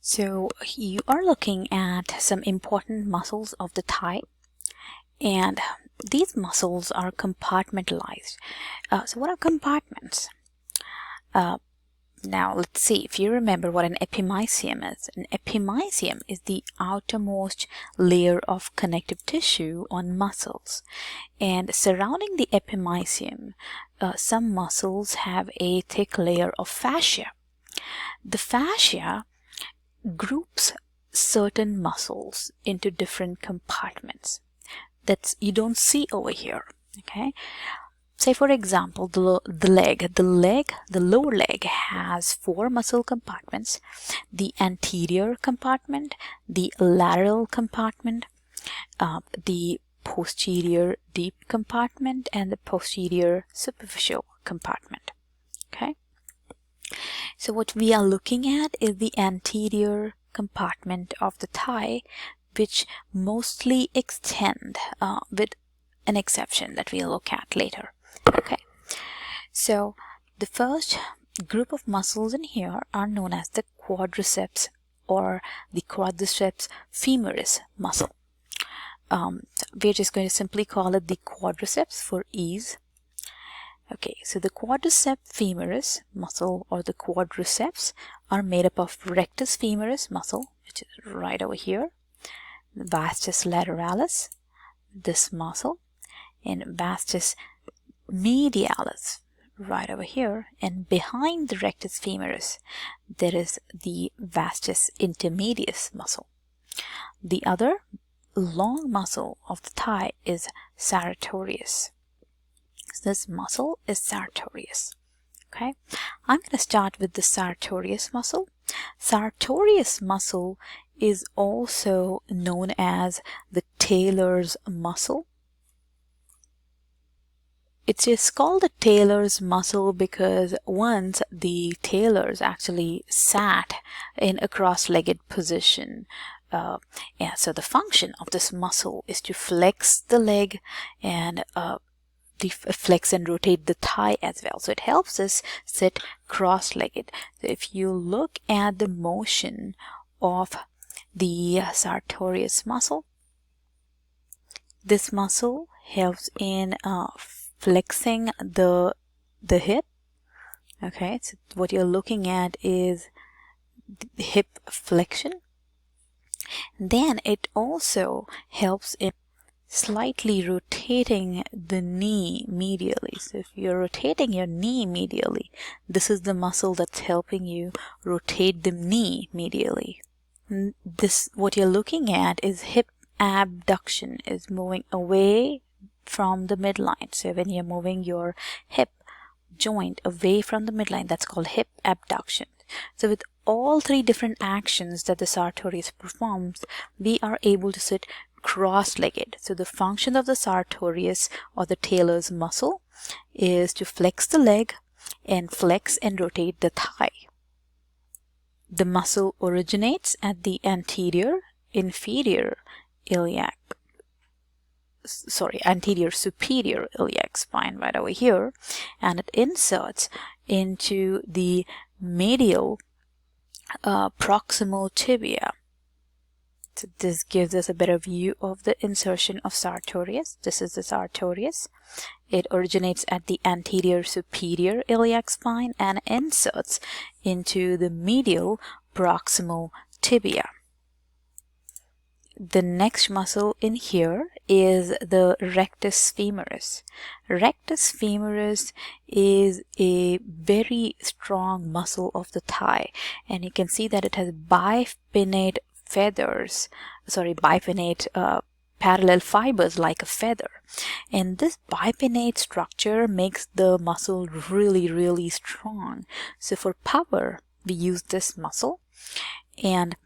So you are looking at some important muscles of the thigh, and these muscles are compartmentalized. So what are compartments? Now let's see if you remember what an epimysium is. An epimysium is the outermost layer of connective tissue on muscles. And surrounding the epimysium, some muscles have a thick layer of fascia. The fascia groups certain muscles into different compartments that you don't see over here. Okay, say for example the lower leg has 4 muscle compartments: the anterior compartment, the lateral compartment, the posterior deep compartment, and the posterior superficial compartment. Okay, so what we are looking at is the anterior compartment of the thigh, which mostly extend with an exception that we'll look at later. Okay, so the first group of muscles in here are known as the quadriceps or the quadriceps femoris muscle. We're just going to simply call it the quadriceps for ease. Okay, so the quadriceps femoris muscle or the quadriceps are made up of rectus femoris muscle, which is right over here, vastus lateralis, this muscle, and vastus medialis right over here, and behind the rectus femoris there is the vastus intermedius muscle. The other long muscle of the thigh is sartorius. This muscle is sartorius. Okay, I'm going to start with the sartorius muscle. Sartorius muscle is also known as the tailor's muscle. It is called the tailor's muscle because once the tailors actually sat in a cross-legged position. Yeah, so the function of this muscle is to flex the leg and flex and rotate the thigh as well. So it helps us sit cross-legged. So if you look at the motion of the sartorius muscle, this muscle helps in flexing the hip. Okay, so what you're looking at is the hip flexion. Then it also helps in slightly rotating the knee medially. So if you're rotating your knee medially, this is the muscle that's helping you rotate the knee medially. This, what you're looking at is hip abduction, is moving away from the midline. So when you're moving your hip joint away from the midline, that's called hip abduction. So with all 3 different actions that the sartorius performs, we are able to sit cross-legged. So the function of the sartorius or the tailor's muscle is to flex the leg and flex and rotate the thigh. The muscle originates at the anterior superior iliac spine right over here, and it inserts into the medial proximal tibia. So this gives us a better view of the insertion of sartorius. This is the sartorius. It originates at the anterior superior iliac spine and inserts into the medial proximal tibia. The next muscle in here is the rectus femoris. Rectus femoris is a very strong muscle of the thigh, and you can see that it has bipinnate parallel fibers like a feather, and this bipinnate structure makes the muscle really strong. So for power we use this muscle, and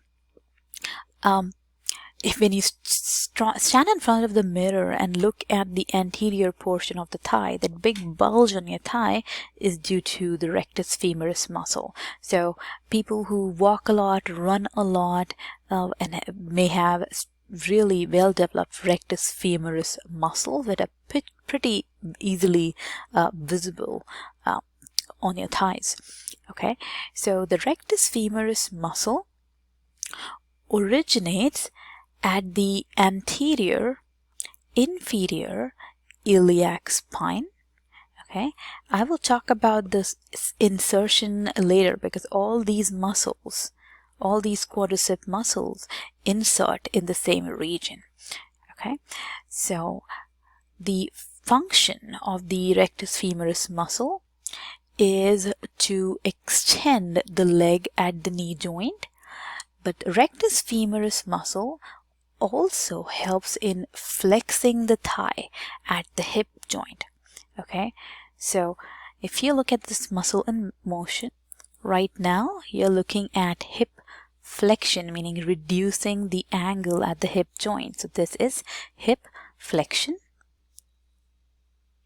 when you stand in front of the mirror and look at the anterior portion of the thigh, that big bulge on your thigh is due to the rectus femoris muscle. So people who walk a lot, run a lot, and may have really well developed rectus femoris muscle that are pretty easily visible on your thighs. Okay, so the rectus femoris muscle originates at the anterior inferior iliac spine. Okay, I will talk about this insertion later because all these muscles, all these quadricep muscles insert in the same region. Okay, so the function of the rectus femoris muscle is to extend the leg at the knee joint, but rectus femoris muscle also helps in flexing the thigh at the hip joint. Okay, so if you look at this muscle in motion right now, you're looking at hip flexion, meaning reducing the angle at the hip joint. So this is hip flexion,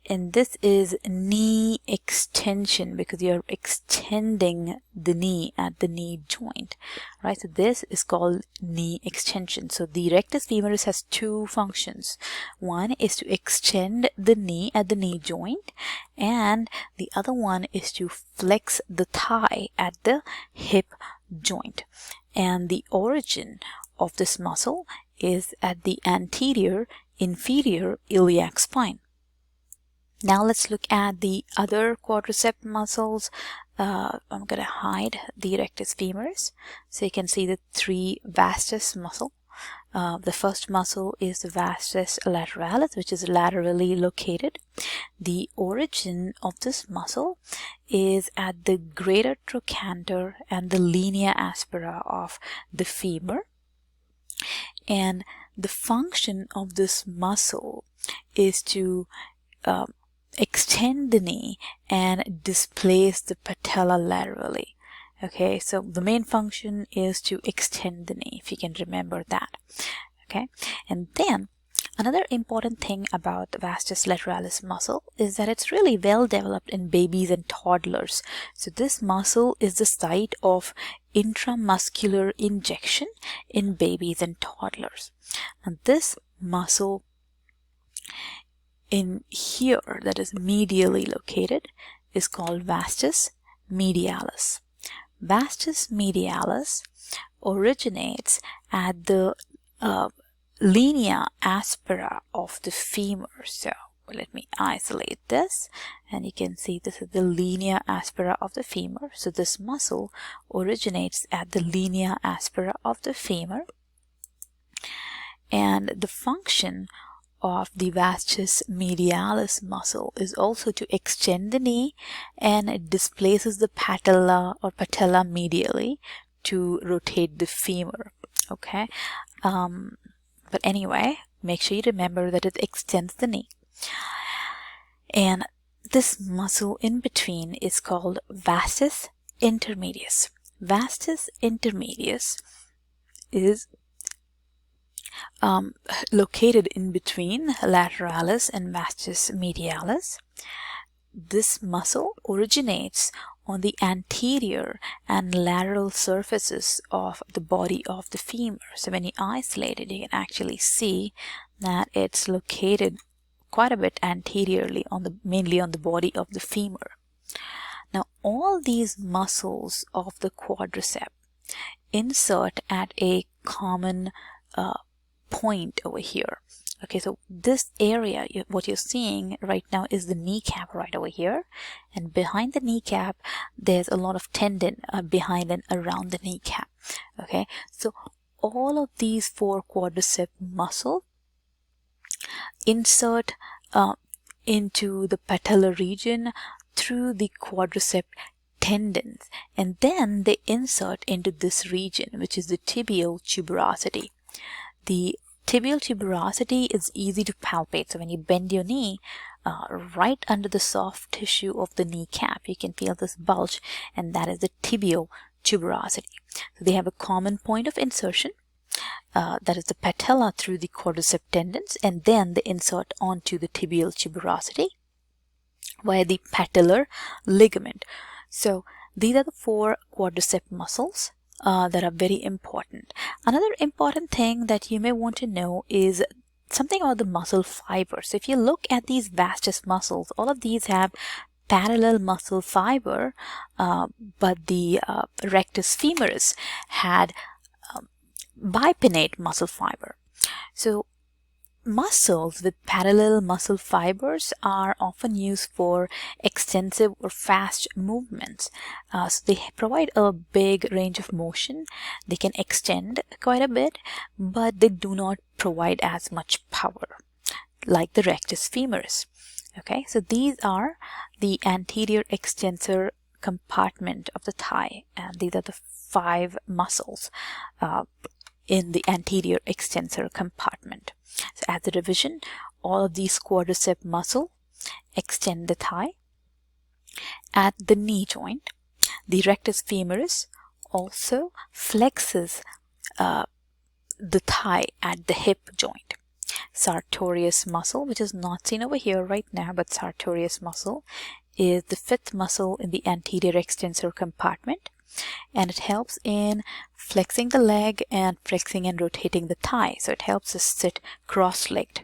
and this is knee extension because you're extending the knee at the knee joint, right? So this is called knee extension. So the rectus femoris has two functions. One is to extend the knee at the knee joint, and the other one is to flex the thigh at the hip joint. And the origin of this muscle is at the anterior inferior iliac spine. Now let's look at the other quadricep muscles. I'm going to hide the rectus femoris so you can see the three vastus muscle. The first muscle is the vastus lateralis, which is laterally located. The origin of this muscle is at the greater trochanter and the linea aspera of the femur. And the function of this muscle is to extend the knee and displace the patella laterally. Okay, so the main function is to extend the knee, if you can remember that. Okay, and then another important thing about the vastus lateralis muscle is that it's really well developed in babies and toddlers. So this muscle is the site of intramuscular injection in babies and toddlers. And this muscle in here that is medially located is called vastus medialis. Vastus medialis originates at the linea aspera of the femur. So let me isolate this, and you can see this is the linea aspera of the femur. So this muscle originates at the linea aspera of the femur, and the function of the vastus medialis muscle is also to extend the knee, and it displaces the patella or patella medially to rotate the femur. Okay, but anyway, make sure you remember that it extends the knee. And this muscle in between is called vastus intermedius. Vastus intermedius is located in between lateralis and vastus medialis. This muscle originates on the anterior and lateral surfaces of the body of the femur. So when you isolate it, you can actually see that it's located quite a bit anteriorly mainly on the body of the femur. Now all these muscles of the quadricep insert at a common point over here. Okay, so this area, what you're seeing right now is the kneecap right over here, and behind the kneecap there's a lot of tendon behind and around the kneecap. Okay, so all of these four quadricep muscle insert into the patellar region through the quadricep tendons, and then they insert into this region, which is the tibial tuberosity. The tibial tuberosity is easy to palpate. So when you bend your knee right under the soft tissue of the kneecap, you can feel this bulge, and that is the tibial tuberosity. So they have a common point of insertion, that is the patella through the quadricep tendons, and then they insert onto the tibial tuberosity via the patellar ligament. So these are the four quadricep muscles that are very important. Another important thing that you may want to know is something about the muscle fibers. If you look at these vastus muscles, all of these have parallel muscle fiber, but the rectus femoris had bipinnate muscle fiber. So muscles with parallel muscle fibers are often used for extensive or fast movements. So they provide a big range of motion. They can extend quite a bit, but they do not provide as much power like the rectus femoris. Okay, so these are the anterior extensor compartment of the thigh, and these are the 5 muscles in the anterior extensor compartment. So as a revision, all of these quadriceps muscle extend the thigh. At the knee joint, the rectus femoris also flexes the thigh at the hip joint. Sartorius muscle, which is not seen over here right now, but sartorius muscle is the 5th muscle in the anterior extensor compartment, and it helps in flexing the leg and flexing and rotating the thigh. So it helps us sit cross-legged.